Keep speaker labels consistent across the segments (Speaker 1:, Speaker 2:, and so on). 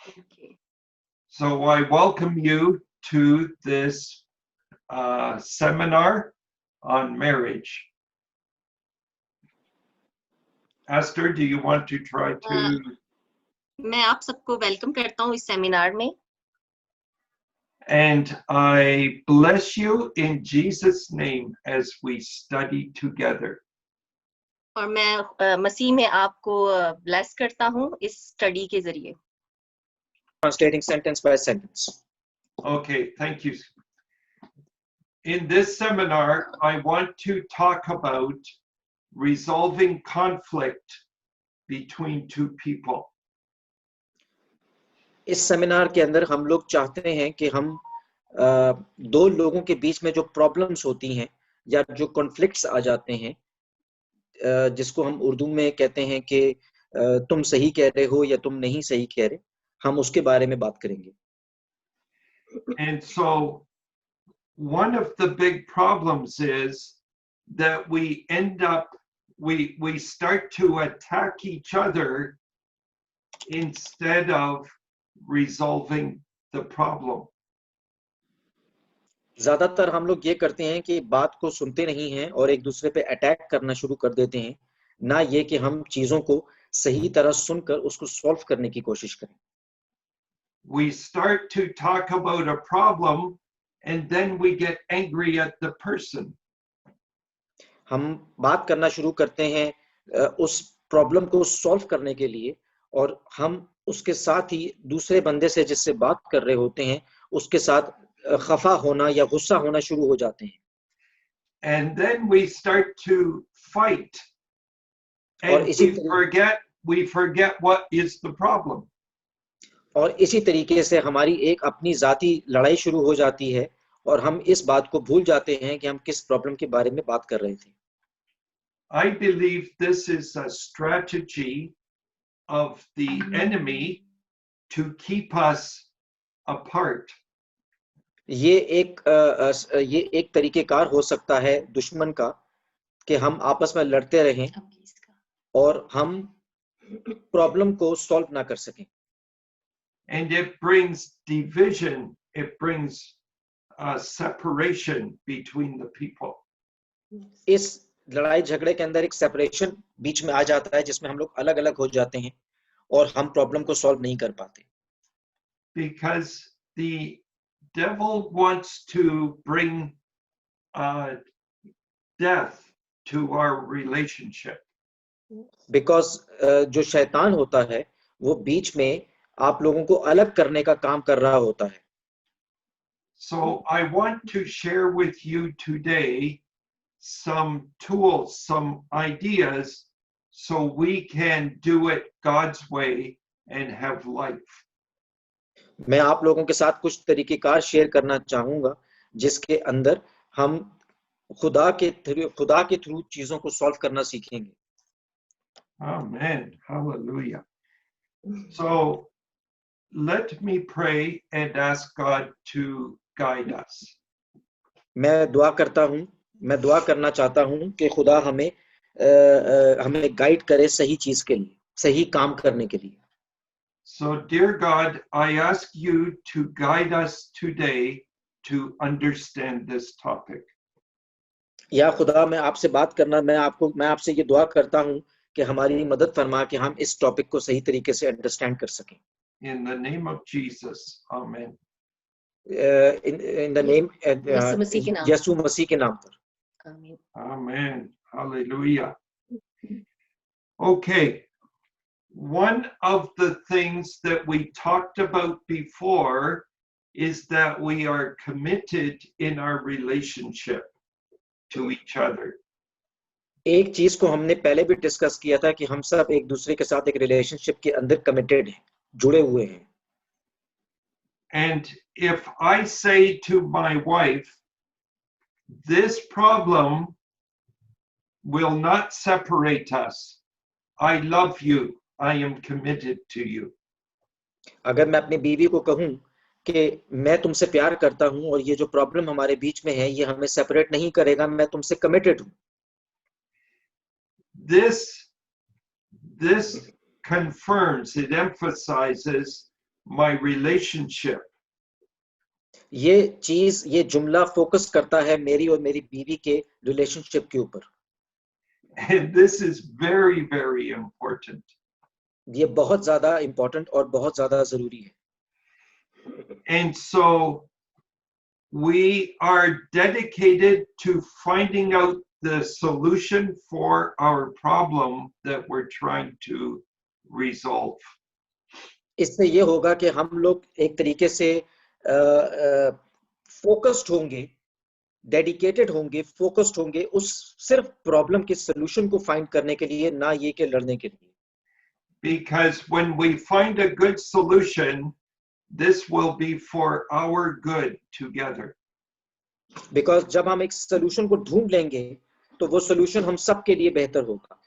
Speaker 1: Okay.
Speaker 2: So I welcome you to this seminar on marriage. Esther, do you want to try to?
Speaker 1: मैं आप सबको welcome करता हूँ इस सेमिनार में
Speaker 2: And I bless you in Jesus' name as we study together.
Speaker 1: और मैं मसीह में आपको ब्लेस करता हूँ इस स्टडी के जरिए
Speaker 3: Translating sentence by sentence.
Speaker 2: Okay, thank you. In this seminar, I want to talk about resolving conflict between two people.
Speaker 3: इस सेमिनार के अंदर हम लोग चाहते हैं कि हम दो लोगों के बीच में जो प्रॉब्लम्स होती हैं या जो कॉन्फ्लिक्ट्स आ जाते हैं जिसको हम उर्दू में कहते हैं कि तुम सही कह रहे हो या तुम नहीं सही कह रहे, हम उसके बारे में बात करेंगे.
Speaker 2: And so one of the big problems is that we end up we start to attack each other instead of resolving the problem.
Speaker 3: ज्यादातर हम लोग ये करते हैं कि बात को सुनते नहीं हैं और एक दूसरे पे अटैक करना शुरू कर देते हैं, ना ये कि हम चीजों को सही तरह सुनकर उसको सॉल्व करने की कोशिश करें.
Speaker 2: We start to talk about a problem and then we get angry at the person.
Speaker 3: हम बात करना शुरू करते हैं उस प्रॉब्लम को सॉल्व करने के लिए और हम उसके साथ ही दूसरे बंदे से जिससे बात कर रहे होते हैं उसके साथ खफा होना या गुस्सा होना शुरू हो जाते हैं.
Speaker 2: And then we start to fight and we forget what is the problem.
Speaker 3: और इसी तरीके से हमारी एक अपनी जाती लड़ाई शुरू हो जाती है और हम इस बात को भूल जाते हैं कि हम किस प्रॉब्लम के बारे में बात कर रहे थे.
Speaker 2: I believe this is a strategy of the enemy to keep us apart.
Speaker 3: ये एक तरीकेकार हो सकता है दुश्मन का कि हम आपस में लड़ते रहें और हम प्रॉब्लम को सॉल्व ना कर सकें.
Speaker 2: And it brings division, it brings separation between the people.
Speaker 3: इस लड़ाई झगड़े के अंदर एक सेपरेशन बीच में आ जाता है जिसमें हम लोग अलग अलग हो जाते हैं और हम प्रॉब्लम को सॉल्व नहीं कर पाते.
Speaker 2: Because the devil wants to bring death to our relationship.
Speaker 3: Because जो शैतान होता है वो बीच में आप लोगों को अलग करने का काम कर रहा होता है.
Speaker 2: So I want to share with you today some tools, some ideas so we can do it God's way and have life.
Speaker 3: मैं आप लोगों के साथ कुछ तरीकेकार शेयर करना चाहूंगा जिसके अंदर हम खुदा के थ्रू चीजों को सॉल्व करना सीखेंगे.
Speaker 2: Amen. Hallelujah. So let me pray and ask God to guide us.
Speaker 3: मैं दुआ करना चाहता हूं कि खुदा हमें गाइड करे सही चीज के लिए, सही काम करने के लिए.
Speaker 2: So dear God, I ask you to guide us today to understand this topic.
Speaker 3: या खुदा मैं आपसे बात करना मैं आपसे ये दुआ करता हूं कि हमारी मदद फरमा कि हम इस टॉपिक को सही तरीके से अंडरस्टैंड कर सकें.
Speaker 2: In the name of Jesus. Amen.
Speaker 3: In the name यीशु मसीह के नाम पर.
Speaker 1: आमीन.
Speaker 2: Amen. Hallelujah. Okay. One of the things that we talked about before is that we are committed in our relationship to each other.
Speaker 3: एक चीज को हमने पहले भी डिस्कस किया था कि हम सब एक दूसरे के साथ एक रिलेशनशिप के अंदर कमिटेड हैं, जुड़े हुए हैं.
Speaker 2: And if I say to my wife, this problem will not separate us. I love you. I am committed to you.
Speaker 3: अगर मैं अपनी बीवी को कहूं कि मैं तुमसे प्यार करता हूं और ये जो प्रॉब्लम हमारे बीच में है ये हमें सेपरेट नहीं करेगा, मैं तुमसे कमिटेड हूं.
Speaker 2: This confirms, it emphasizes my relationship.
Speaker 3: ये जुमला फोकस करता है मेरी और मेरी बीवी के रिलेशनशिप के ऊपर.
Speaker 2: And this is very, very important.
Speaker 3: ये बहुत ज्यादा इम्पोर्टेंट और बहुत ज्यादा जरूरी है.
Speaker 2: And so we are dedicated to finding out the solution for our problem that we're trying to resolve.
Speaker 3: इससे ये होगा कि हम लोग एक तरीके से फोकस्ड होंगे, डेडिकेटेड होंगे, फोकस्ड होंगे उस सिर्फ प्रॉब्लम के सॉल्यूशन को फाइंड करने के लिए, ना ये कि लड़ने के लिए.
Speaker 2: Because when we find a good solution, this will be for our good together.
Speaker 3: Because जब हम एक सॉल्यूशन को ढूंढ लेंगे तो वो सॉल्यूशन हम सब के लिए बेहतर होगा.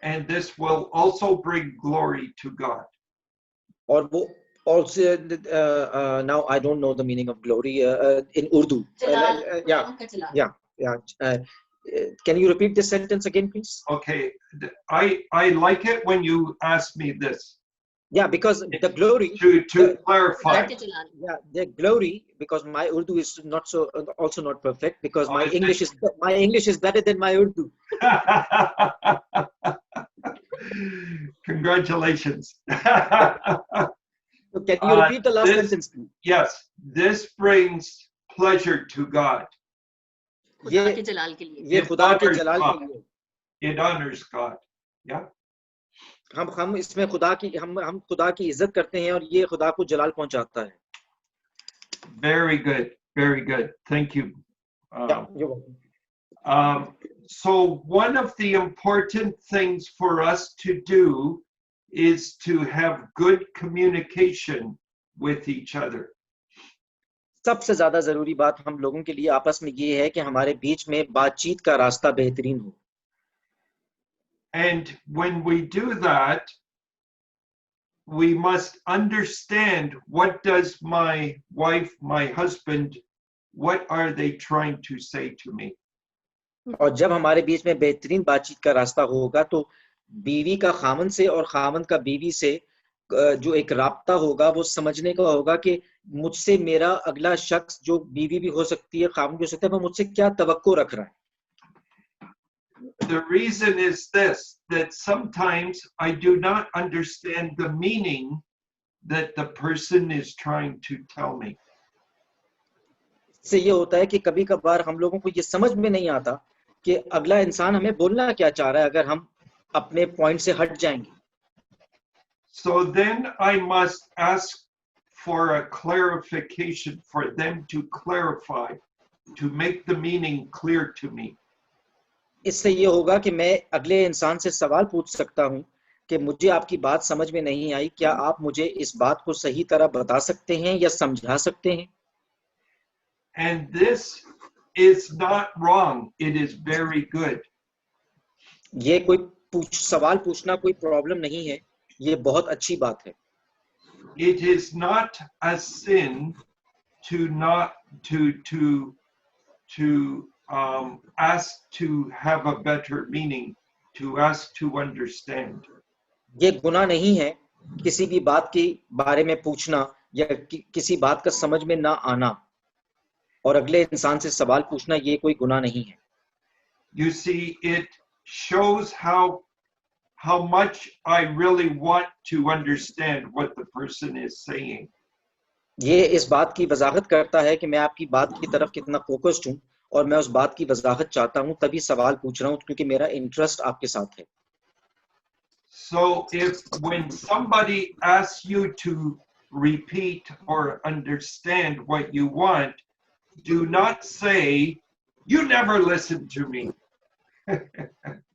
Speaker 2: And this will also bring glory to God.
Speaker 3: और वो also now I don't know the meaning of glory in Urdu. Can you repeat this sentence again, please?
Speaker 2: Okay, I like it when you ask me this.
Speaker 3: Yeah, because the glory
Speaker 2: to clarify.
Speaker 3: Yeah, the glory, because my Urdu is not so also not perfect, because my English is better than my Urdu.
Speaker 2: Congratulations.
Speaker 3: So can you repeat the last sentence, please?
Speaker 2: Yes, this brings pleasure to God.
Speaker 3: ये खुदा के जलाल के लिए.
Speaker 2: It honors God. Yeah.
Speaker 3: हम इसमें हम खुदा की इज्जत करते हैं और ये खुदा को जलाल पहुंचाता है.
Speaker 2: Very good, very good. Thank you.
Speaker 3: You're welcome.
Speaker 2: So one of the important things for us to do is to have good communication with each other.
Speaker 3: सबसे ज्यादा जरूरी बात हम लोगों के लिए आपस में ये है कि हमारे बीच में बातचीत का रास्ता बेहतरीन हो.
Speaker 2: And when we do that, we must understand what does my wife, my husband, what are they trying to say to me?
Speaker 3: और जब हमारे बीच में बेहतरीन बातचीत का रास्ता होगा तो बीवी का खामन से और खामन का बीवी से जो एक राब्ता होगा वो समझने का होगा कि मुझसे मेरा अगला शख्स जो बीवी भी हो सकती है, खामन भी हो सकता है, वो मुझसे क्या तवक्को रख रहा है.
Speaker 2: The reason is this, that sometimes I do not understand the meaning that the person is trying to tell me.
Speaker 3: से ये होता है कि कभी कभार हम लोगों को ये समझ में नहीं आता कि अगला इंसान हमें बोलना क्या चाह रहा है अगर हम अपने पॉइंट से हट जाएंगे.
Speaker 2: So then I must ask for a clarification, for them to clarify, to make the meaning clear to me.
Speaker 3: इससे ये होगा कि मैं अगले इंसान से सवाल पूछ सकता हूं कि मुझे आपकी बात समझ में नहीं आई, क्या आप मुझे इस बात को सही तरह बता सकते हैं या समझा सकते हैं.
Speaker 2: And this is not wrong, it is very good.
Speaker 3: ये कोई सवाल पूछना कोई प्रॉब्लम नहीं है, ये बहुत अच्छी बात है.
Speaker 2: It is not a sin to not to ask to have a better meaning, to ask to understand.
Speaker 3: ये गुनाह नहीं है किसी भी बात के बारे में पूछना या किसी बात का समझ में ना आना और अगले इंसान से सवाल पूछना, ये कोई गुनाह नहीं है.
Speaker 2: You see, it shows how much I really want to understand what the person is saying.
Speaker 3: ये इस बात की वजाहत करता है कि मैं आपकी बात की तरफ कितना फोकस्ड हूं और मैं उस बात की वजाहत चाहता हूं, तभी सवाल पूछ रहा हूं क्योंकि मेरा इंटरेस्ट आपके साथ है.
Speaker 2: So if when somebody asks you to repeat or understand what you want, do not say, you never listen to me.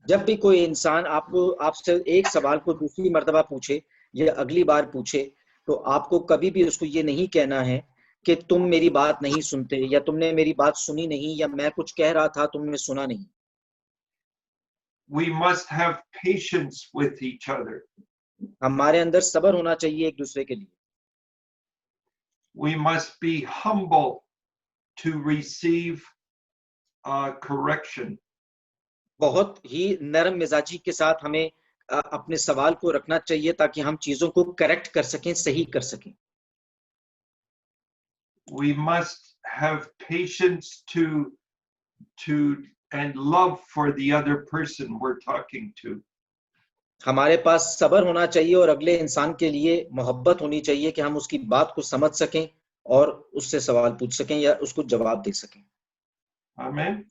Speaker 3: जब भी कोई इंसान आपसे एक सवाल को दूसरी मर्तबा पूछे या अगली बार पूछे तो आपको कभी भी उसको ये नहीं कहना है कि तुम मेरी बात नहीं सुनते या तुमने मेरी बात सुनी नहीं या मैं कुछ कह रहा था तुमने सुना नहीं.
Speaker 2: We must have patience with each other.
Speaker 3: हमारे अंदर सब्र होना चाहिए एक दूसरे के लिए.
Speaker 2: We must be humble to receive correction.
Speaker 3: बहुत ही नरम मिजाजी के साथ हमें अपने सवाल को रखना चाहिए ताकि हम चीजों को करेक्ट कर सकें, सही कर सकें.
Speaker 2: We must have patience to and love for the other person we're talking to.
Speaker 3: हमारे पास सब्र होना चाहिए और अगले इंसान के लिए मोहब्बत होनी चाहिए कि हम उसकी बात को समझ सकें और उससे सवाल पूछ सकें या उसको जवाब दे सकें.
Speaker 2: Amen?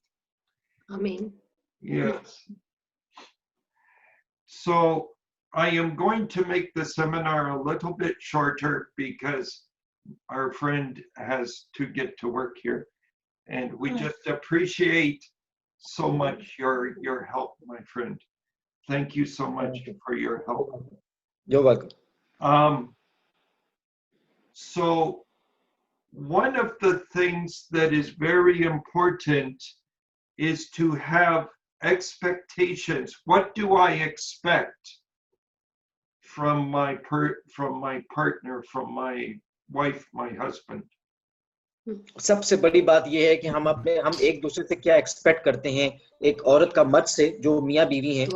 Speaker 1: Amen.
Speaker 2: Yes. So I am going to make the seminar a little bit shorter because our friend has to get to work here. And we just appreciate so much your help, my friend. Thank you so much for your help.
Speaker 3: You're welcome.
Speaker 2: So one of the things that is very important is to have expectations. What do I expect from my partner, from my wife, my husband?
Speaker 3: सबसे बड़ी बात यह है कि हम एक दूसरे से क्या एक्सपेक्ट करते हैं, एक औरत का मर्द से जो मियां बीवी हैं,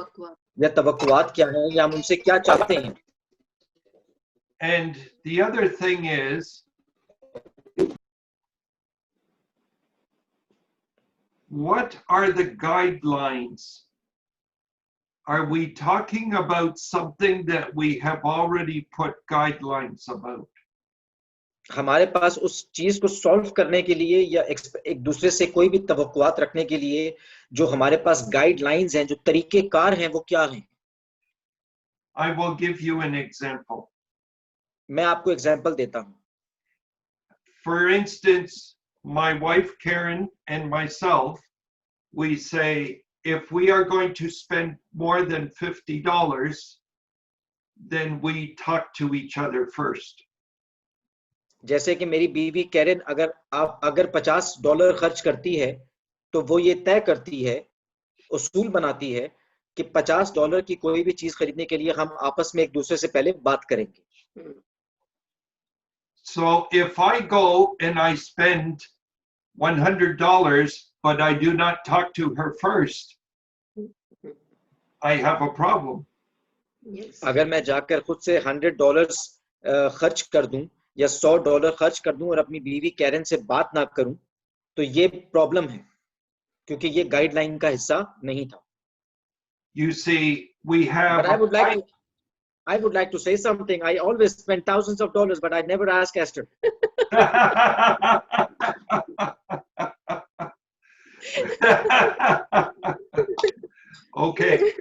Speaker 3: या तवक्कुआत क्या है, या हम उनसे क्या चाहते हैं.
Speaker 2: And the other thing is, what are the guidelines? Are we talking about something that we have already put guidelines about?
Speaker 3: हमारे पास उस चीज को सॉल्व करने के लिए या एक दूसरे से कोई भी तवक्कुआत रखने के लिए जो हमारे पास गाइडलाइंस हैं, जो तरीकेकार हैं, वो क्या हैं?
Speaker 2: I will give you an example.
Speaker 3: मैं आपको एग्जांपल देता हूं.
Speaker 2: For instance, my wife Karen and myself, we say if we are going to spend more than $50, then we talk to each other first.
Speaker 3: जैसे कि मेरी बीवी Karen अगर $50 खर्च करती है तो वो ये तय करती है, उसूल बनाती है कि $50 की कोई भी चीज खरीदने के लिए हम आपस में एक दूसरे से पहले बात करेंगे.
Speaker 2: So if I go and I spend $100 but I do not talk to her first, I have a problem.
Speaker 1: Yes.
Speaker 3: अगर मैं जाकर खुद से $100 खर्च कर दूं या $100 खर्च कर दूं और अपनी बीवी कैरन से बात ना करूं, तो ये प्रॉब्लम है, क्योंकि ये गाइडलाइन का हिस्सा नहीं था.
Speaker 2: You see, we have.
Speaker 3: But I would like to say something. I always spend thousands of dollars, but I never ask Esther.
Speaker 2: Okay.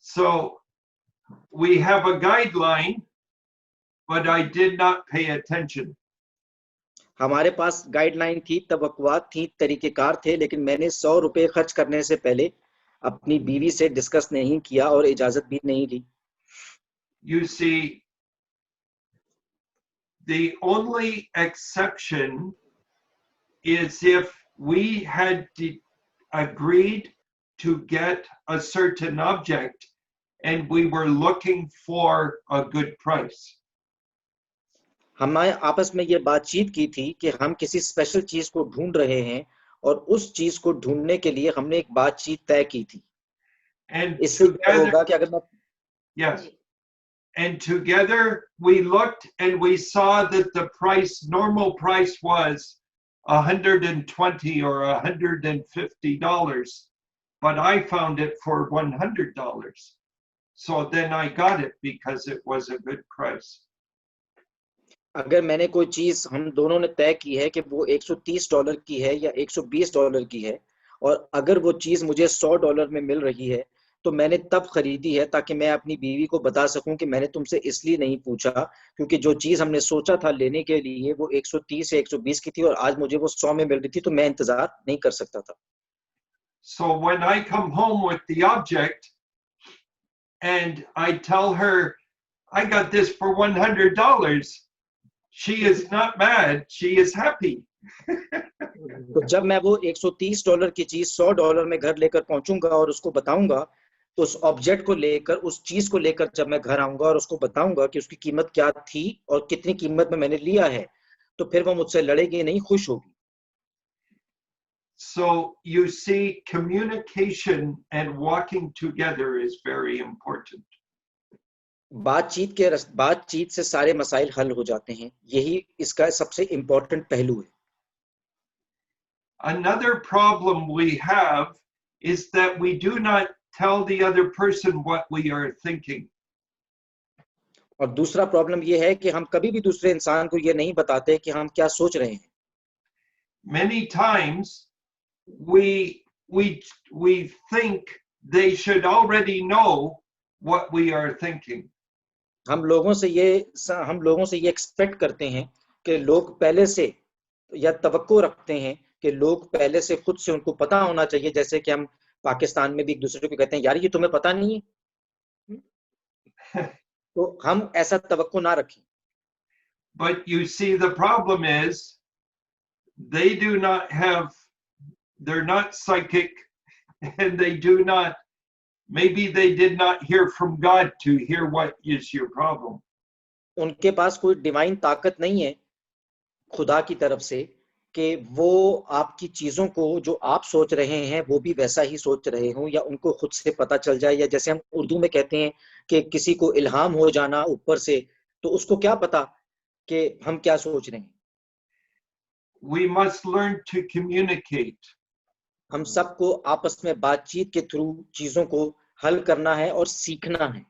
Speaker 2: So we have a guideline, but I did not pay attention.
Speaker 3: हमारे पास guideline थी, तवक्कुआत थी, तरीकेकार थे, लेकिन मैंने $100 खर्च करने से पहले अपनी बीवी से डिस्कस नहीं किया और इजाजत भी नहीं ली.
Speaker 2: You see, the only exception is if we had agreed to get a certain object and we were looking for a good price.
Speaker 3: हमारे आपस में ये बातचीत की थी कि हम किसी स्पेशल चीज को ढूंढ रहे हैं और उस चीज को ढूंढने के लिए हमने एक बातचीत तय की थी.
Speaker 2: And
Speaker 3: इससे होगा कि अगर मैं
Speaker 2: yes. And together we looked and we saw that the normal price was $120 or $150, but I found it for $100. So then I got it because it was a good price.
Speaker 3: अगर मैंने कोई चीज हम दोनों ने तय की है कि वो $130 की है या $120 की है, और अगर वो चीज मुझे $100 में मिल रही है, तो मैंने तब खरीदी है ताकि मैं अपनी बीवी को बता सकूं कि मैंने तुमसे इसलिए नहीं पूछा क्योंकि जो चीज हमने सोचा था लेने के लिए वो 130 या 120 की थी और आज मुझे वो 100 में मिल रही थी, तो मैं इंतजार नहीं कर सकता था.
Speaker 2: So when I come home with the object and I tell her I got this for $100, she is not mad, she is happy.
Speaker 3: तो जब मैं वो $130 की चीज $100 में घर लेकर पहुंचूंगा और उसको बताऊंगा, तो उस ऑब्जेक्ट को लेकर, उस चीज को लेकर जब मैं घर आऊंगा और उसको बताऊंगा कि उसकी कीमत क्या थी और कितनी कीमत में मैंने लिया है, तो फिर वो मुझसे लड़ेगी नहीं, खुश होगी.
Speaker 2: So you see, communication and walking together is very important.
Speaker 3: बातचीत से सारे मसाइल हल हो जाते हैं, यही इसका सबसे इम्पोर्टेंट पहलू है.
Speaker 2: Another problem we have is that we do not tell the other person what we are thinking.
Speaker 3: और दूसरा प्रॉब्लम ये है कि हम कभी भी दूसरे इंसान को ये नहीं बताते कि हम क्या सोच रहे हैं.
Speaker 2: Many times we think they should already know what we are thinking.
Speaker 3: हम लोगों से ये एक्सपेक्ट करते हैं कि लोग पहले से या तवक्को रखते हैं कि लोग पहले से खुद से उनको पता होना चाहिए, जैसे कि हम पाकिस्तान में भी एक दूसरे को कहते हैं, यार ये तुम्हें पता नहीं है. तो हम ऐसा तवक्को ना रखें.
Speaker 2: But you see, the problem is they're not psychic, and maybe they did not hear from God to hear what is your problem.
Speaker 3: उनके पास कोई डिवाइन ताकत नहीं है खुदा की तरफ से कि वो आपकी चीजों को जो आप सोच रहे हैं वो भी वैसा ही सोच रहे हो, या उनको खुद से पता चल जाए, या जैसे हम उर्दू में कहते हैं कि किसी को इल्हाम हो जाना ऊपर से, तो उसको क्या पता कि हम क्या सोच रहे हैं.
Speaker 2: We must learn to communicate.
Speaker 3: हम सबको आपस में बातचीत के थ्रू चीजों को हल करना है और सीखना है.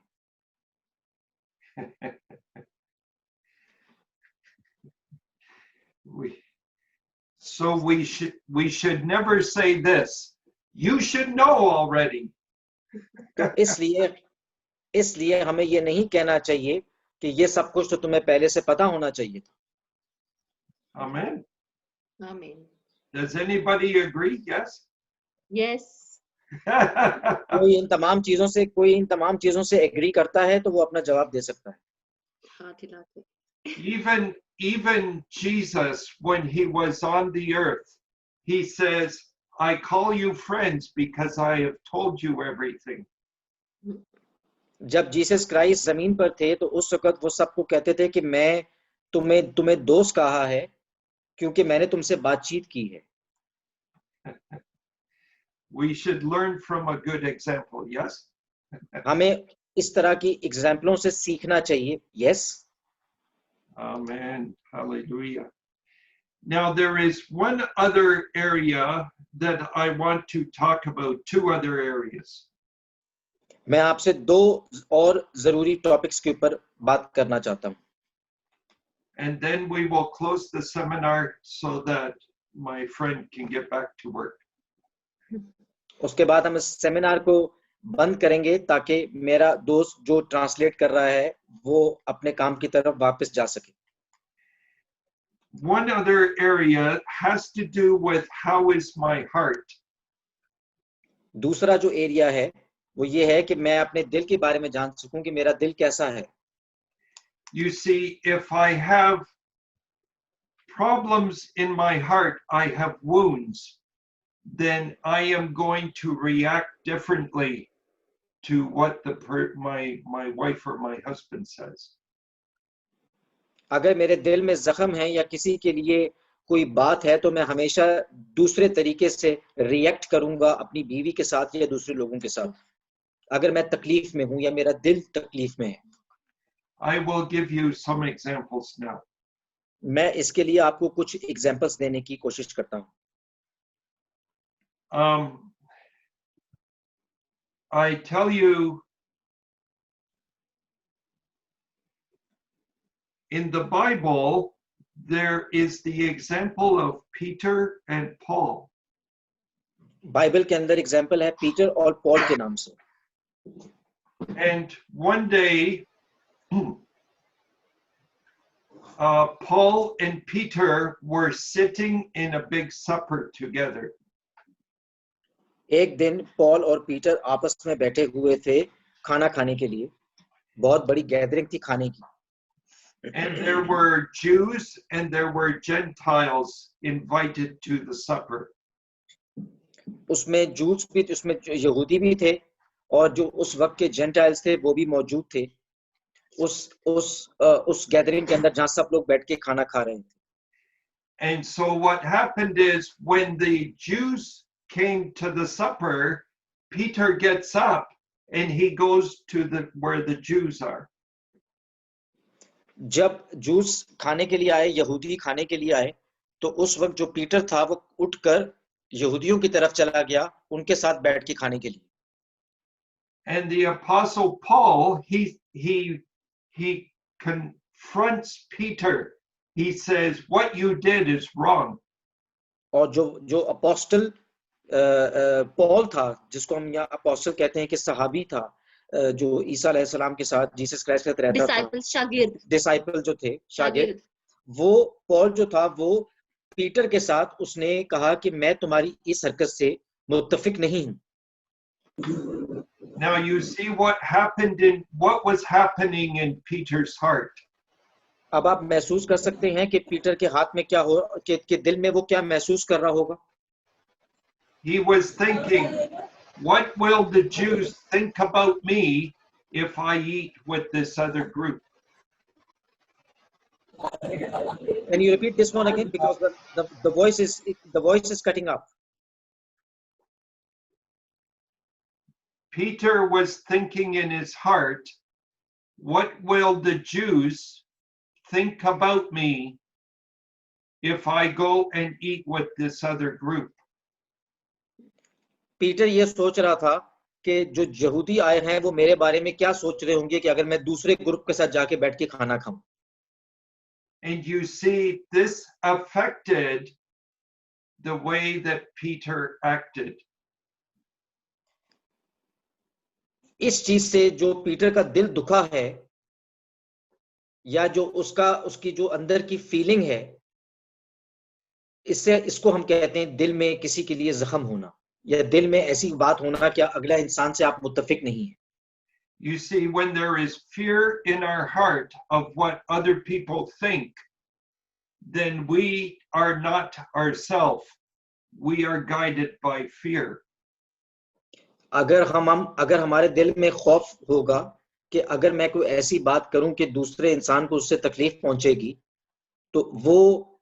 Speaker 2: we should never say this. You should know already.
Speaker 3: तो इसलिए हमें ये नहीं कहना चाहिए कि ये सब कुछ तो तुम्हें पहले से पता होना चाहिए था.
Speaker 2: Amen.
Speaker 1: Amen.
Speaker 2: Does anybody agree? Yes.
Speaker 1: Yes.
Speaker 3: कोई इन तमाम चीजों से एग्री करता है तो वो अपना जवाब दे सकता है.
Speaker 1: हाथ हिलाते.
Speaker 2: Even Jesus, when he was on the earth, he says, I call you friends because I have told you everything.
Speaker 3: जब जीसस क्राइस्ट जमीन पर थे तो उस वक्त वो सबको कहते थे कि मैं तुम्हें दोस्त कहा है क्योंकि मैंने तुमसे बातचीत की है.
Speaker 2: We should learn from a good example, yes?
Speaker 3: हमें इस तरह की एग्जाम्पलों से सीखना चाहिए. Yes.
Speaker 2: Amen. Hallelujah. Now there is one other area that I want to talk about, two other areas.
Speaker 3: मैं आपसे दो और जरूरी टॉपिक्स के ऊपर बात करना चाहता हूँ.
Speaker 2: And then we will close the seminar so that my friend can get back to work.
Speaker 3: उसके बाद हम इस सेमिनार को बंद करेंगे ताकि मेरा दोस्त जो ट्रांसलेट कर रहा है वो अपने काम की तरफ वापस जा सके.
Speaker 2: One other area has to do with how is my heart.
Speaker 3: दूसरा जो एरिया है वो ये है कि मैं अपने दिल के बारे में जान सकूं कि मेरा दिल कैसा है.
Speaker 2: You see, if I have problems in my heart, I have wounds, then I am going to react differently to what my wife or my husband says.
Speaker 3: अगर मेरे दिल में जख्म है या किसी के लिए कोई बात है तो मैं हमेशा दूसरे तरीके से रिएक्ट करूंगा अपनी बीवी के साथ या दूसरे लोगों के साथ, अगर मैं तकलीफ में हूं या मेरा दिल तकलीफ में है.
Speaker 2: I will give you some examples now.
Speaker 3: मैं इसके लिए आपको कुछ एग्जांपल्स देने की कोशिश करता हूं.
Speaker 2: I tell you, in the Bible, there is the example of Peter and Paul.
Speaker 3: Bible के अंदर एग्जांपल है पीटर और पॉल के नाम से.
Speaker 2: And one day, Paul and Peter were sitting in a big supper together.
Speaker 3: एक दिन Paul और पीटर आपस में बैठे हुए थे खाना खाने के लिए. बहुत बड़ी गैदरिंग थी खाने की.
Speaker 2: And there were Jews and there were Gentiles invited to the supper.
Speaker 3: उसमें जूस भी, उसमें यहूदी भी थे और जो उस वक्त के जेंटाइल्स थे वो भी मौजूद थे उस गैदरिंग के अंदर जहां सब लोग बैठ के खाना खा रहे थे.
Speaker 2: And so what happened is when the Jews came to the supper, Peter gets up and he goes to where the Jews are.
Speaker 3: जब जूस खाने के लिए आए, यहूदी खाने के लिए आए, तो उस वक्त जो पीटर था वो उठकर यहूदियों की तरफ चला गया, उनके साथ बैठ के खाने के लिए.
Speaker 2: And the apostle Paul, he confronts Peter. He says, what you did is wrong.
Speaker 3: और जो अपोस्टल पॉल था, जिसको हम यहाँ अपोस्टल कहते हैं, कि सहाबी था, जो ईसा अलैहिस्सलाम के साथ जीसस क्राइस्ट के साथ रहता था,
Speaker 1: शागिर्द,
Speaker 3: डिसाइपल जो थे, शागिर्द, वो पॉल जो था वो पीटर के साथ उसने कहा कि मैं तुम्हारी इस हरकत से मुत्तफिक नहीं हूं.
Speaker 2: Now you see what was happening in Peter's heart.
Speaker 3: अब आप महसूस कर सकते हैं कि पीटर के हाथ में क्या हो, कि दिल में वो क्या महसूस कर रहा होगा.
Speaker 2: He was thinking, what will the Jews think about me if I eat with this other group?
Speaker 3: Can you repeat this one again, because the voice is cutting up.
Speaker 2: Peter was thinking in his heart, what will the Jews think about me if I go and eat with this other group?
Speaker 3: Peter ये सोच रहा था कि जो यहूदी आए हैं वो मेरे बारे में क्या सोच रहे होंगे कि अगर मैं दूसरे ग्रुप के साथ जाके बैठ के खाना खाऊं.
Speaker 2: And you see, this affected the way that Peter acted.
Speaker 3: इस चीज से जो पीटर का दिल दुखा है, या जो उसकी जो अंदर की फीलिंग है, इसको हम कहते हैं दिल में किसी के लिए जख्म होना, या दिल में ऐसी बात होना कि अगला इंसान से आप मुत्तफिक नहीं है.
Speaker 2: You see, when there is fear in our heart of what other people think, then we are not ourselves. We are guided by fear.
Speaker 3: अगर हमारे दिल में खौफ होगा कि अगर मैं कोई ऐसी बात करूं कि दूसरे इंसान को उससे तकलीफ पहुंचेगी, तो वो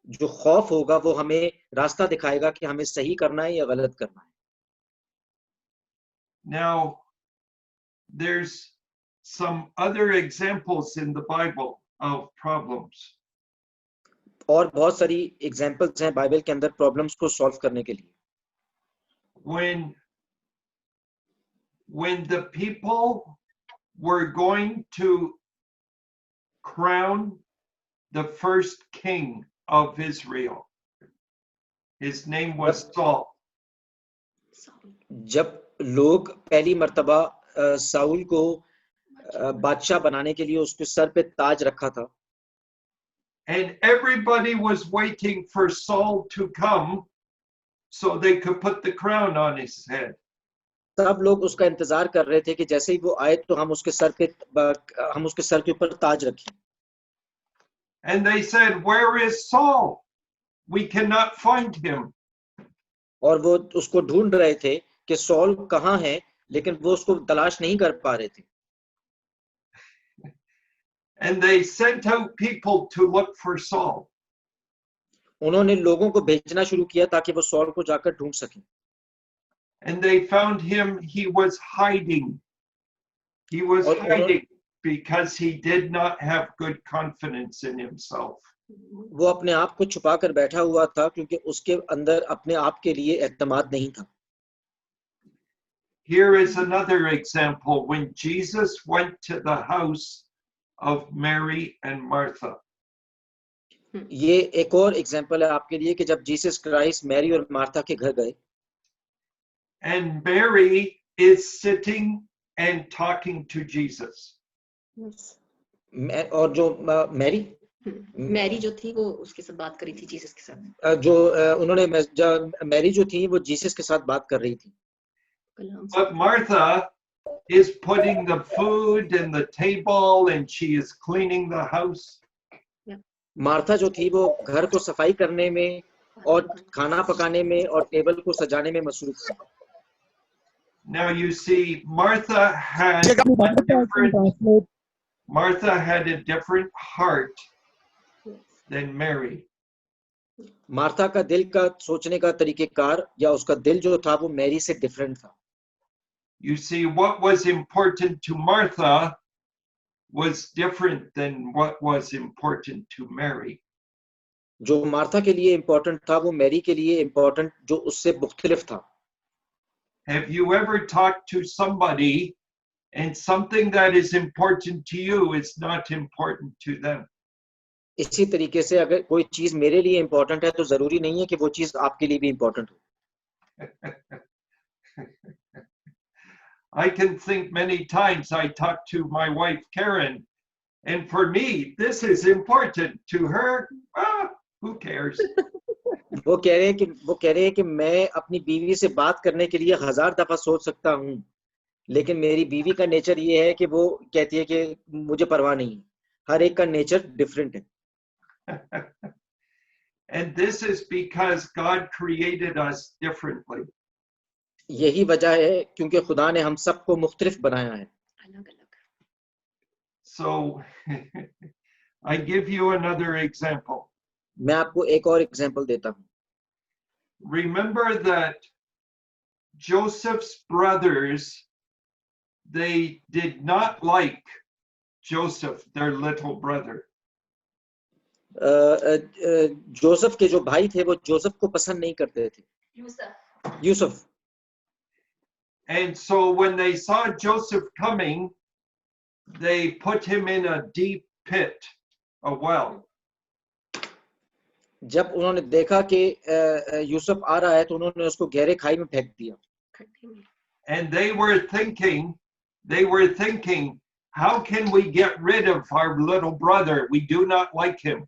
Speaker 3: जो खौफ होगा वो हमें रास्ता दिखाएगा कि हमें सही करना है या गलत करना है.
Speaker 2: Now, there's some other examples in the Bible of problems.
Speaker 3: और बहुत सारी एग्जांपल्स हैं बाइबल के अंदर प्रॉब्लम्स को सॉल्व करने के लिए.
Speaker 2: When the people were going to crown the first king of Israel, his name was Saul.
Speaker 3: जब लोग पहली मर्तबा साउल को बादशाह बनाने के लिए उसके सर पे ताज रखा था,
Speaker 2: and everybody was waiting for Saul to come so they could put the crown on his head.
Speaker 3: सब लोग उसका इंतजार कर रहे थे कि जैसे ही वो आए तो हम उसके सर के ऊपर ताज रखें.
Speaker 2: And they said, where is Saul? We cannot find him.
Speaker 3: और वो उसको ढूंढ रहे थे कि सॉल कहाँ है, लेकिन वो उसको तलाश नहीं कर पा रहे थे.
Speaker 2: And they sent out people to look for Saul.
Speaker 3: उन्होंने लोगों को भेजना शुरू किया ताकि वो सॉल को जाकर ढूंढ सकें.
Speaker 2: And they found him, he was hiding. He was hiding because he did not have good confidence in himself.
Speaker 3: वो अपने आप को छुपा कर बैठा हुआ था क्योंकि उसके अंदर अपने आप के लिए एतमाद नहीं था.
Speaker 2: Here is another example when Jesus went to the house of Mary and Martha.
Speaker 3: ये एक और एग्जांपल है आपके लिए कि जब जीसस क्राइस्ट मैरी और मार्था के घर गए.
Speaker 2: And Mary is sitting and talking to Jesus.
Speaker 3: और जो
Speaker 1: मैरी जो थी वो उसके साथ बात कर रही थी, जीसस के साथ.
Speaker 3: मैरी जो थी वो जीसस के साथ बात कर रही थी.
Speaker 2: But Martha is putting the food in the table and she is cleaning the house.
Speaker 3: Martha जो थी वो घर को सफाई करने में और खाना पकाने में और टेबल को सजाने में मसरूफ थी.
Speaker 2: Now you see, Martha had a different heart than Mary.
Speaker 3: Martha का दिल का सोचने का तरीकेकार या उसका दिल जो था वो मैरी से डिफरेंट था.
Speaker 2: You see, what was important to Martha was different than what was important to Mary.
Speaker 3: जो मार्था के लिए इम्पोर्टेंट था वो मैरी के लिए इम्पोर्टेंट जो उससे मुख्तलिफ था.
Speaker 2: Have you ever talked to somebody and something that is important to you is not important to them?
Speaker 3: इसी तरीके से अगर कोई चीज मेरे लिए इम्पोर्टेंट है तो जरूरी नहीं है कि वो चीज आपके लिए भी इम्पोर्टेंट हो.
Speaker 2: I can think many times I talked to my wife Karen, and for me this is important. To her, who cares?
Speaker 3: वो कह रहे हैं कि मैं अपनी बीवी से बात करने के लिए 1000 दफा सोच सकता हूँ, लेकिन मेरी बीवी का नेचर ये है कि वो कहती है कि मुझे परवाह नहीं है. हर एक का नेचर डिफरेंट है.
Speaker 2: And this is because God created us differently.
Speaker 3: यही वजह है क्योंकि खुदा ने हम सबको मुख्तलिफ बनाया है.
Speaker 2: So I give you another example.
Speaker 3: मैं आपको एक और एग्जांपल देता हूँ.
Speaker 2: Remember that Joseph's brothers, they did not like Joseph, their little brother.
Speaker 3: Joseph के जो भाई थे वो जोसेफ को पसंद नहीं करते थे. Yusuf.
Speaker 2: And so when they saw Joseph coming, they put him in a deep pit, a well.
Speaker 3: जब उन्होंने देखा कि यूसुफ आ रहा है तो उन्होंने उसको गहरे खाई में फेंक दिया.
Speaker 2: And they were thinking, how can we get rid of our little brother? We do not like him.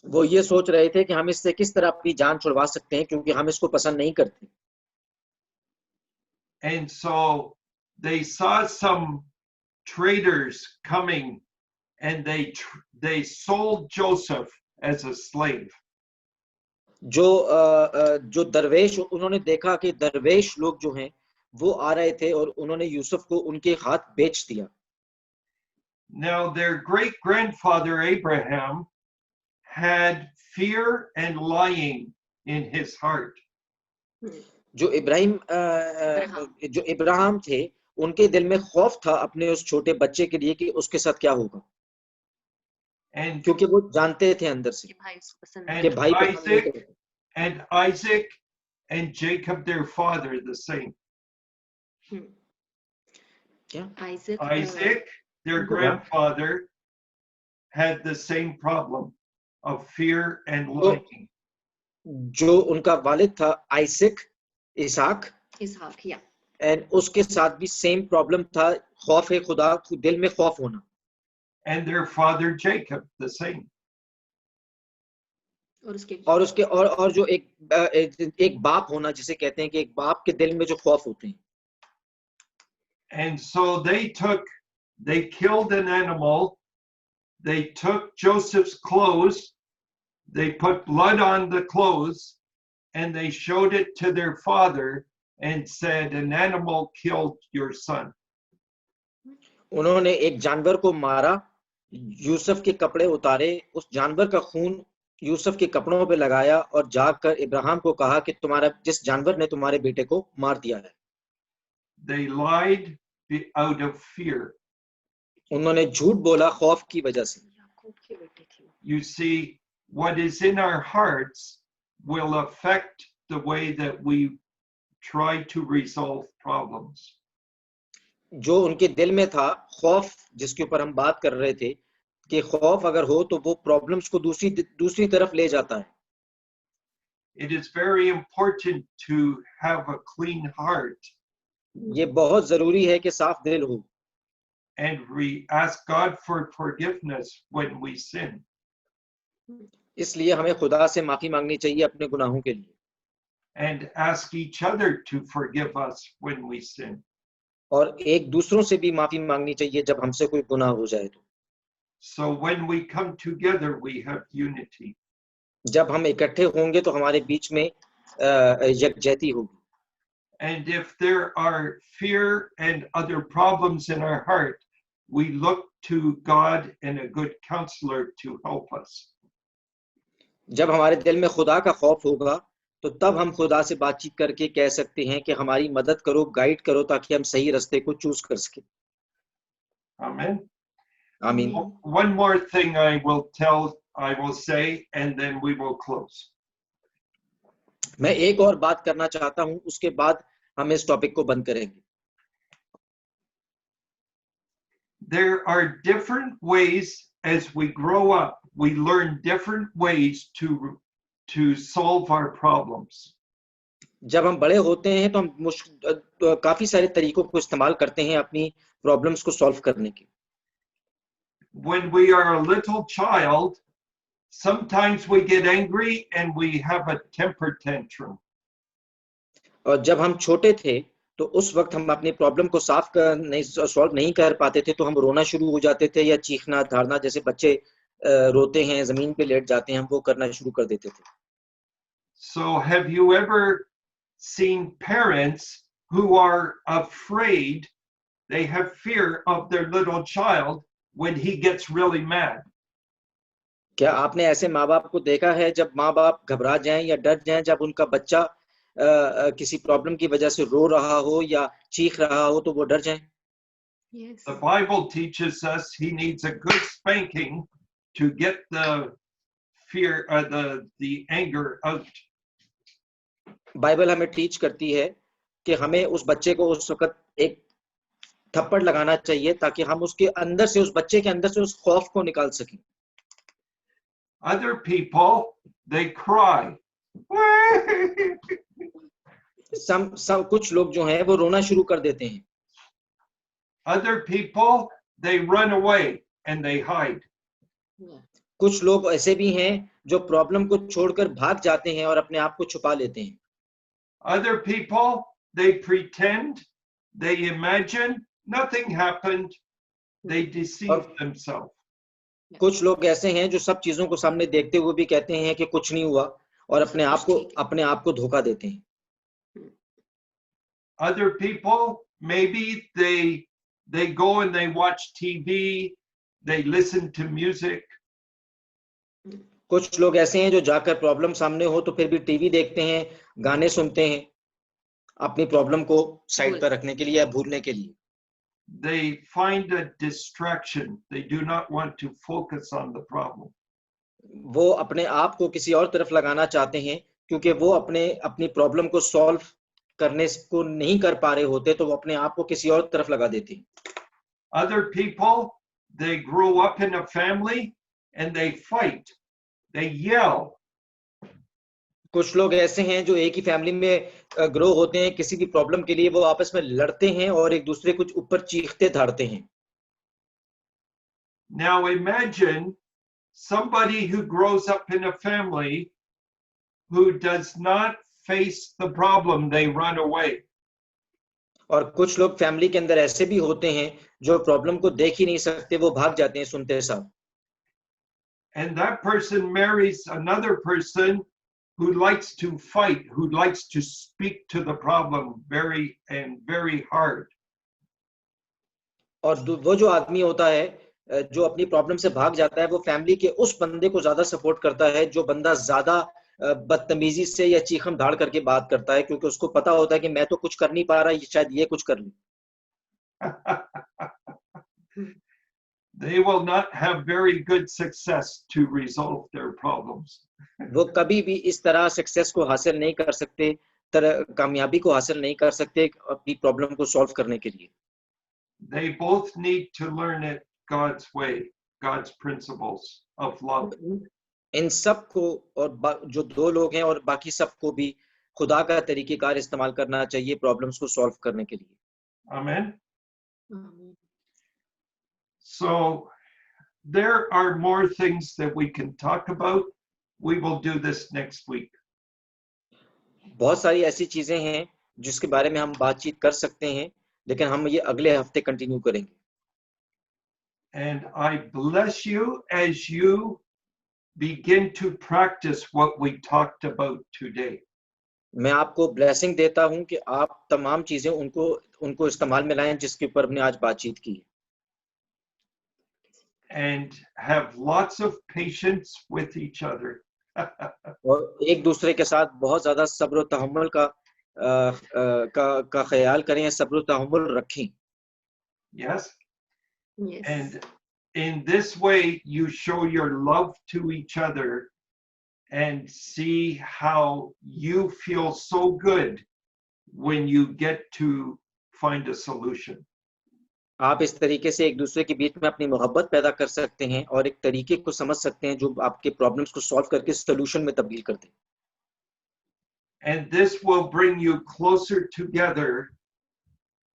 Speaker 3: वो ये सोच रहे थे कि हम इससे किस तरह अपनी जान छुड़वा सकते हैं क्योंकि हम इसको पसंद नहीं करते.
Speaker 2: And so they saw some traders coming, and they sold Joseph as a slave.
Speaker 3: जो दरवेश उन्होंने देखा कि दरवेश लोग जो हैं वो आ रहे थे और उन्होंने यूसुफ को उनके हाथ बेच दिया.
Speaker 2: Now their great grandfather Abraham had fear and lying in his heart.
Speaker 3: जो इब्राहिम थे उनके दिल में खौफ था अपने उस छोटे बच्चे के लिए कि उसके साथ क्या होगा.
Speaker 2: And
Speaker 3: क्योंकि वो जानते थे अंदर से कि भाई
Speaker 2: Isaac and Jacob their father the same.
Speaker 3: क्या?
Speaker 1: Isaac
Speaker 2: their grandfather had the same problem of fear and lying.
Speaker 3: जो उनका वालिद था आइसक इसहाक
Speaker 1: या
Speaker 3: एंड उसके साथ भी सेम प्रॉब्लम था, खौफ है खुदा, दिल में खौफ होना.
Speaker 2: And their father Jacob the same.
Speaker 3: और उसके और जो एक बाप होना जिसे कहते हैं कि एक बाप के दिल में जो खौफ होते हैं.
Speaker 2: And so they killed an animal, they took Joseph's clothes, they put blood on the clothes, and they showed it to their father and said, an animal killed your son.
Speaker 3: उन्होंने एक जानवर को मारा, यूसुफ के कपड़े उतारे, उस जानवर का खून यूसुफ के कपड़ों पे लगाया और जाकर इब्राहिम को कहा कि जिस जानवर ने तुम्हारे बेटे को मार दिया है.
Speaker 2: They lied out of fear.
Speaker 3: उन्होंने झूठ बोला खौफ की वजह से.
Speaker 2: You see, what is in our hearts will affect the way that we try to resolve problems.
Speaker 3: जो उनके दिल में था खौफ, जिसके ऊपर हम बात कर रहे थे कि खौफ अगर हो तो वो प्रॉब्लम्स को दूसरी तरफ ले जाता है.
Speaker 2: It is very important to have a clean heart.
Speaker 3: ये बहुत जरूरी है कि साफ दिल हो.
Speaker 2: And we ask God for forgiveness when we sin.
Speaker 3: इसलिए हमें खुदा से माफी मांगनी चाहिए अपने गुनाहों के लिए.
Speaker 2: And ask each other to forgive us when we sin.
Speaker 3: और एक दूसरों से भी माफी मांगनी चाहिए जब हमसे कोई गुनाह हो जाए तो.
Speaker 2: So when we come together, we have unity.
Speaker 3: जब हम इकट्ठे होंगे तो हमारे बीच में यकजहती होगी.
Speaker 2: And if there are fear and other problems in our heart, we look to God and a good counselor to help us.
Speaker 3: जब हमारे दिल में खुदा का खौफ होगा तो तब हम खुदा से बातचीत करके कह सकते हैं कि हमारी मदद करो, गाइड करो, ताकि हम सही रास्ते को चूज कर सकें।
Speaker 2: Amen.
Speaker 3: आमीन।
Speaker 2: One more thing I will say, and then we will close.
Speaker 3: मैं एक और बात करना चाहता हूं, उसके बाद हम इस टॉपिक को बंद करेंगे।
Speaker 2: There are different ways as we grow up, we learn different ways to solve our problems.
Speaker 3: जब हम बड़े होते हैं तो हम काफी सारे तरीकों को इस्तेमाल करते हैं अपनी प्रॉब्लम्स को सॉल्व करने के।
Speaker 2: When we are a little child, sometimes we get angry and we have a temper tantrum.
Speaker 3: और जब हम छोटे थे तो उस वक्त हम अपनी प्रॉब्लम को सॉल्व नहीं कर पाते थे, तो हम रोना शुरू हो जाते थे या चीखना धारना, जैसे बच्चे रोते हैं, जमीन पे लेट जाते हैं, हम वो करना शुरू कर देते थे।
Speaker 2: So have you ever seen parents who are afraid, they have fear of their little child when he gets really mad?
Speaker 3: क्या आपने ऐसे माँ बाप को देखा है जब माँ बाप घबरा जाएं या डर जाएं जब उनका बच्चा किसी प्रॉब्लम की वजह से रो रहा हो या चीख रहा हो तो वो डर जाएं?
Speaker 1: Yes.
Speaker 2: The Bible teaches us he needs a good spanking to get the fear, the anger out.
Speaker 3: Bible हमें टीच करती है कि हमें उस बच्चे को उस वक्त एक थप्पड़ लगाना चाहिए ताकि हम उसके अंदर से, उस बच्चे के अंदर से उस खौफ को निकाल सकें।
Speaker 2: Other people, they cry.
Speaker 3: कुछ लोग जो हैं वो रोना शुरू कर देते हैं।
Speaker 2: Other people, they run away and they hide.
Speaker 3: कुछ लोग ऐसे भी हैं जो प्रॉब्लम को छोड़कर भाग जाते हैं और अपने आप को छुपा लेते हैं।
Speaker 2: Other people, they pretend, they imagine nothing happened, they deceive themselves.
Speaker 3: कुछ लोग ऐसे हैं जो सब चीजों को सामने देखते हुए भी कहते हैं कि कुछ नहीं हुआ और अपने आप को धोखा देते हैं।
Speaker 2: Other people, maybe they go and they watch TV, they listen to music.
Speaker 3: कुछ लोग ऐसे हैं जो जाकर प्रॉब्लम सामने हो तो फिर भी टीवी देखते हैं, गाने सुनते हैं, अपनी प्रॉब्लम को साइड पर रखने के लिए या भूलने के लिए।
Speaker 2: They find a distraction. They do not want to focus on the problem.
Speaker 3: वो अपने आप को किसी और तरफ लगाना चाहते हैं क्योंकि वो अपनी प्रॉब्लम को सॉल्व करने को नहीं कर पा रहे होते, तो वो अपने आप को किसी और तरफ लगा देते हैं।
Speaker 2: Other people, they grow up in a family and they fight. They yell.
Speaker 3: कुछ लोग ऐसे हैं जो एक ही फैमिली में ग्रो होते हैं, किसी भी प्रॉब्लम के लिए वो आपस में लड़ते हैं और एक दूसरे को ऊपर चीखते धारते हैं।
Speaker 2: Now imagine somebody who grows up in a family who does not face the problem, they run away.
Speaker 3: और कुछ लोग फैमिली के अंदर ऐसे भी होते हैं जो प्रॉब्लम को देख ही नहीं सकते, वो भाग जाते हैं सुनते साथ।
Speaker 2: And that person marries another person who likes to fight, who likes to speak to the problem very hard.
Speaker 3: और वो जो आदमी होता है जो अपनी प्रॉब्लम से भाग जाता है, वो फैमिली के उस बंदे को ज्यादा सपोर्ट करता है जो बंदा ज्यादा बदतमीजी से या चीखम धाड़ करके बात करता है, क्योंकि उसको पता होता है कि मैं तो कुछ कर नहीं पा रहा, शायद ये कुछ कर ले।
Speaker 2: They will not have very good success to resolve their problems.
Speaker 3: वो कभी भी इस तरह सक्सेस को हासिल नहीं कर सकते, कामयाबी को हासिल नहीं कर सकते अपनी प्रॉब्लम को सॉल्व करने के लिए।
Speaker 2: They both need to learn it God's way, God's principles of love.
Speaker 3: इन सब को, और जो दो लोग हैं और बाकी सबको भी खुदा का तरीकेकार इस्तेमाल करना चाहिए प्रॉब्लम्स को सॉल्व करने के लिए।
Speaker 2: Amen. So there are more things that we can talk about. We will do this next week.
Speaker 3: बहुत सारी ऐसी चीजें हैं जिसके बारे में हम बातचीत कर सकते हैं, लेकिन हम ये अगले हफ्ते कंटिन्यू करेंगे।
Speaker 2: And I bless you as you begin to practice what we talked about today.
Speaker 3: मैं आपको ब्लेसिंग देता हूं कि आप तमाम चीजें उनको इस्तेमाल में लाएं जिसके ऊपर हमने आज बातचीत की।
Speaker 2: And have lots of patience with each other.
Speaker 3: और एक दूसरे के साथ बहुत ज्यादा सब्र और तहम्मुल का ख्याल करें या सब्र और तहम्मुल रखें.
Speaker 2: Yes?
Speaker 1: Yes.
Speaker 2: And in this way, you show your love to each other and see how you feel so good when you get to find a solution.
Speaker 3: आप इस तरीके से एक दूसरे के बीच में अपनी मोहब्बत पैदा कर सकते हैं और एक तरीके को समझ सकते हैं जो आपके प्रॉब्लम्स को सॉल्व करके सोल्यूशन में तब्दील कर दे.
Speaker 2: And this will bring you closer together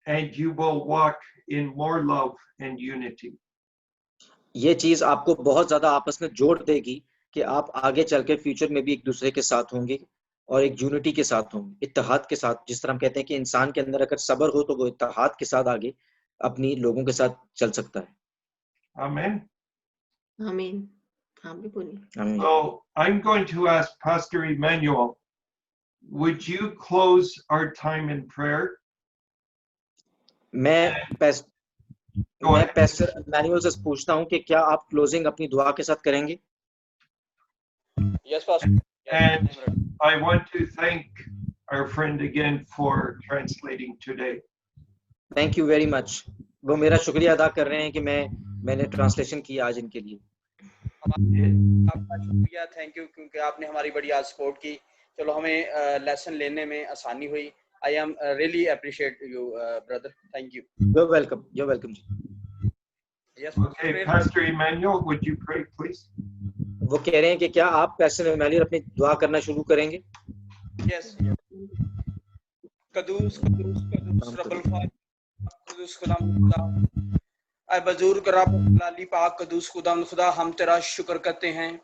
Speaker 2: and you will walk in more love and unity.
Speaker 3: ये चीज आपको बहुत ज्यादा आपस में जोड़ देगी कि आप आगे चल के फ्यूचर में भी एक दूसरे के साथ होंगे और एक यूनिटी के साथ होंगे, इत्तेहाद के साथ. जिस तरह हम कहते हैं कि इंसान के अंदर अगर सब्र हो तो वो इत्तेहाद के साथ आगे अपनी लोगों के साथ चल सकता है.
Speaker 2: Amen.
Speaker 1: Amen. हाँ भी बोलिए.
Speaker 3: आमीन.
Speaker 2: So I'm going to ask Pastor Emmanuel, would you close our time in prayer?
Speaker 3: मैं पैस्टर मैनुअल से पूछता हूं कि क्या आप क्लोजिंग अपनी दुआ के साथ करेंगे?
Speaker 4: Yes, Pastor.
Speaker 2: And I want to thank our friend again for translating today.
Speaker 3: Thank you very much. वो मेरा शुक्रिया अदा कर रहे हैं कि मैंने ट्रांसलेशन किया आज इनके लिए.
Speaker 4: आपका शुक्रिया, थैंक यू, क्योंकि आपने हमारी बड़ी आज सपोर्ट की. चलो हमें लेसन लेने में आसानी हुई. I am really appreciate you brother, thank you.
Speaker 3: You're welcome. You're welcome.
Speaker 4: Yes,
Speaker 2: Okay, Pastor Emmanuel, would you pray, please?
Speaker 3: वो कह रहे हैं कि क्या आप पैस्टर एमेनुअल अपनी दुआ करना शुरू करेंगे?
Speaker 4: Yes. कदूस कदूस कदूस रब्बुल फात कदूस खुदा ऐ बुजुर्ग रब लाली पाक कदूस खुदा हम तेरा शुक्र करते हैं,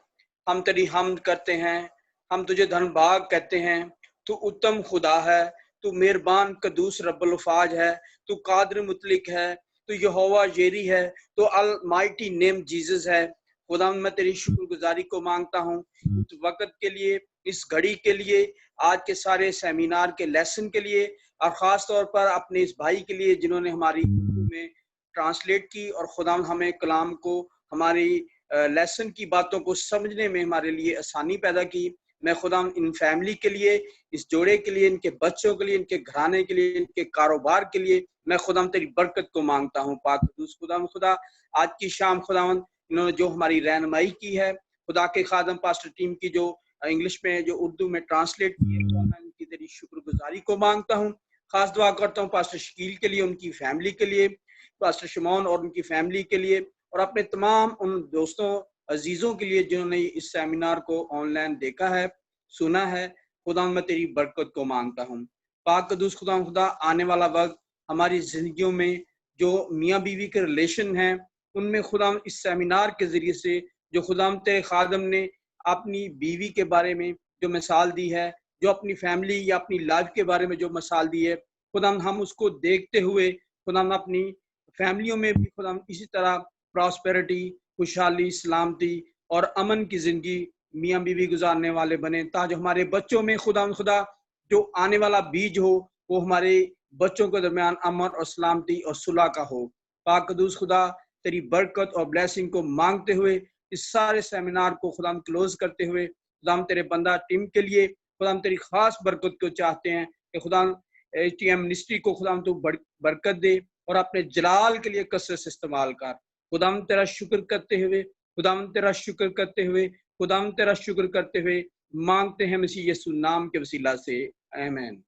Speaker 4: हम तेरी हम्द करते हैं, हम तुझे धन्यवाद कहते हैं. तू उत्तम खुदा है, तू मेहरबान कदूस रब्बुल फाज है, तू कादिर मुतलिक है, तू यहोवा येरी है, तू अलमाइटी नेम जीसस है. खुदा मैं तेरी शुक्रगुजारी को मांगता हूँ इस वक्त के लिए, इस घड़ी के लिए, आज के सारे सेमिनार के लेसन के लिए, और खास तौर पर अपने इस भाई के लिए जिन्होंने हमारी में ट्रांसलेट की और खुदा हमें कलाम को, हमारी लेसन की बातों को समझने में हमारे लिए आसानी पैदा की. मैं खुदा इन फैमिली के लिए, इस जोड़े के लिए, इनके बच्चों के लिए, इनके घराने के लिए, इनके कारोबार के लिए मैं खुदा तेरी बरकत को मांगता हूँ. पाक खुदा आज की शाम खुदा इन्होंने जो हमारी रहनुमाई की है, खुदा के खादम पास्टर टीम की जो इंग्लिश में जो उर्दू में ट्रांसलेट की है, मैं उनकी तेरी शुक्रगुजारी को मांगता हूँ. खास दुआ करता हूँ पास्टर शकील के लिए, उनकी फैमिली के लिए, पास्टर शमौन और उनकी फैमिली के लिए, और अपने तमाम उन दोस्तों अजीजों के लिए जिन्होंने इस सेमिनार को ऑनलाइन देखा है, सुना है. खुदा मैं तेरी बरकत को मांगता हूँ. पाक कदूस खुदा आने वाला वक्त हमारी जिंदगियों में जो मियाँ बीवी के रिलेशन हैं उनमें खुदा इस सेमिनार के जरिए से जो खुदा तेरे खादम ने अपनी बीवी के बारे में जो मिसाल दी है, जो अपनी फैमिली या अपनी लाइफ के बारे में जो मिसाल दी है, खुदा हम उसको देखते हुए खुदा अपनी फैमिलियों में भी खुदा इसी तरह प्रॉस्पेरिटी, खुशहाली, सलामती और अमन की जिंदगी मियाँ बीवी गुजारने वाले बने, ताकि हमारे बच्चों में खुदा जो आने वाला बीज हो वो हमारे बच्चों के दरमियान अमन और सलामती और सुलह का हो. पाक कदूस खुदा तेरी बरकत और ब्लेसिंग को मांगते हुए इस सारे सेमिनार को खुदा क्लोज करते हुए खुदा तेरे बंदा टीम के लिए खुदा तेरी खास बरकत को चाहते हैं कि खुदा HTM मिनिस्ट्री को खुदा तू बरकत दे और अपने जलाल के लिए कसरत से इस्तेमाल कर. खुदा तेरा शुक्र करते हुए, खुदा तेरा शुक्र करते हुए, खुदा तेरा शुक्र करते हुए मांगते हैं मसीह यीशु नाम के वसीला से, आमीन.